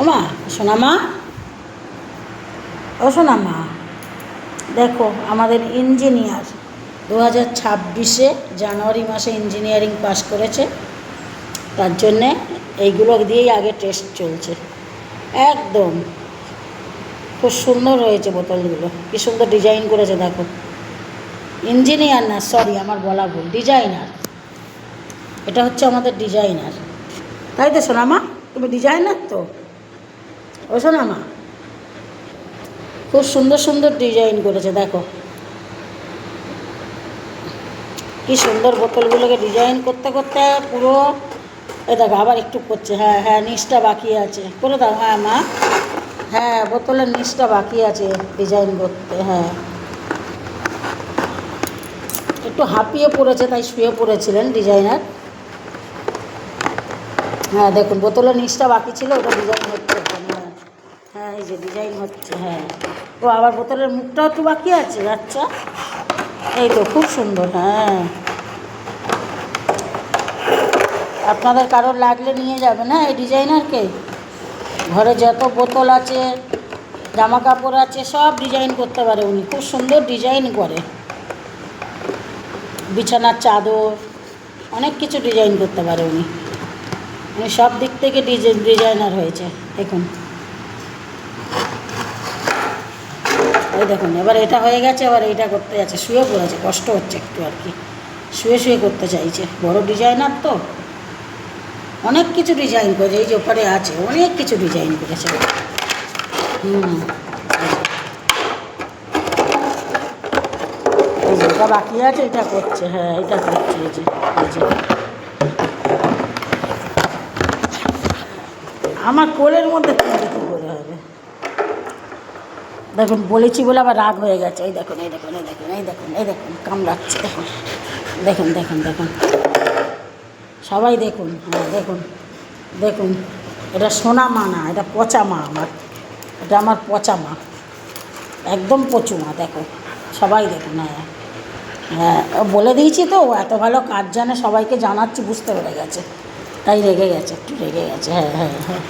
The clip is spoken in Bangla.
ওমা সোনামা, ও সোনামা, দেখো আমাদের ইঞ্জিনিয়ার 2026-এ জানুয়ারি মাসে ইঞ্জিনিয়ারিং পাস করেছে, তার জন্যে এইগুলো দিয়েই আগে টেস্ট চলছে। একদম খুব সুন্দর হয়েছে বোতলগুলো, কী সুন্দর ডিজাইন করেছে দেখো। ইঞ্জিনিয়ার না, সরি আমার বলা ভুল, ডিজাইনার। এটা হচ্ছে আমাদের ডিজাইনার, তাই তো সোনামা? তুমি ডিজাইনার তো? ও সোনামা, খুব সুন্দর সুন্দর ডিজাইন করেছে দেখো, কি সুন্দর বোতলগুলোকে ডিজাইন করতে করতে পুরো। এ দেখো আবার একটু করছে, হ্যাঁ হ্যাঁ নিচটা বাকি আছে, করে দাও। হ্যাঁ মা, হ্যাঁ বোতলের নিচটা বাকি আছে ডিজাইন করতে। হ্যাঁ একটু হাঁপিয়ে পড়েছে, তাই শুয়ে পড়েছিলেন ডিজাইনার। হ্যাঁ দেখুন বোতলের নিচটা বাকি ছিল, ওটা ডিজাইন হচ্ছে। হ্যাঁ হ্যাঁ এই যে ডিজাইন হচ্ছে। হ্যাঁ ও আবার বোতলের মুখটাও একটু বাকি আছে। আচ্ছা এই তো খুব সুন্দর। হ্যাঁ আপনাদের কারোর লাগলে নিয়ে যাবে না এই ডিজাইনারকে। ঘরে যত বোতল আছে, জামা কাপড় আছে, সব ডিজাইন করতে পারে উনি, খুব সুন্দর ডিজাইন করে। বিছানার চাদর, অনেক কিছু ডিজাইন করতে পারে উনি। উনি সব দিক থেকে ডিজাইনার হয়েছে। দেখুন এই দেখুন, এবার এটা হয়ে গেছে, এবার এইটা করতে যাচ্ছে, শুয়ে পড়েছে, কষ্ট হচ্ছে একটু আর কি, শুয়ে শুয়ে করতে চাইছে। বড় ডিজাইনার তো, অনেক কিছু ডিজাইন করেছে। এই যে ওপরে আছে অনেক কিছু ডিজাইন করেছে। এই যে এটা বাকি আছে, এটা করছে। হ্যাঁ এটা করছে। এই যে আমার কোলের মধ্যে তুলতে কী করে হবে। দেখুন বলেছি বলে আবার রাগ হয়ে গেছে। এই দেখুন এই দেখুন এই দেখুন এই দেখুন এই দেখুন কামড়াচ্ছে। দেখুন দেখুন দেখুন দেখুন সবাই দেখুন। হ্যাঁ দেখুন দেখুন, এটা সোনা মা না, এটা পচা মা আমার, এটা আমার পচা মা, একদম পচু মা। দেখো সবাই দেখুন। হ্যাঁ হ্যাঁ বলে দিয়েছি তো, ও এত ভালো কাজ জানে, সবাইকে জানাচ্ছি, বুঝতে পেরে গেছে, তাই রেগে গেছে, একটু রেগে গেছে। হ্যাঁ হ্যাঁ হ্যাঁ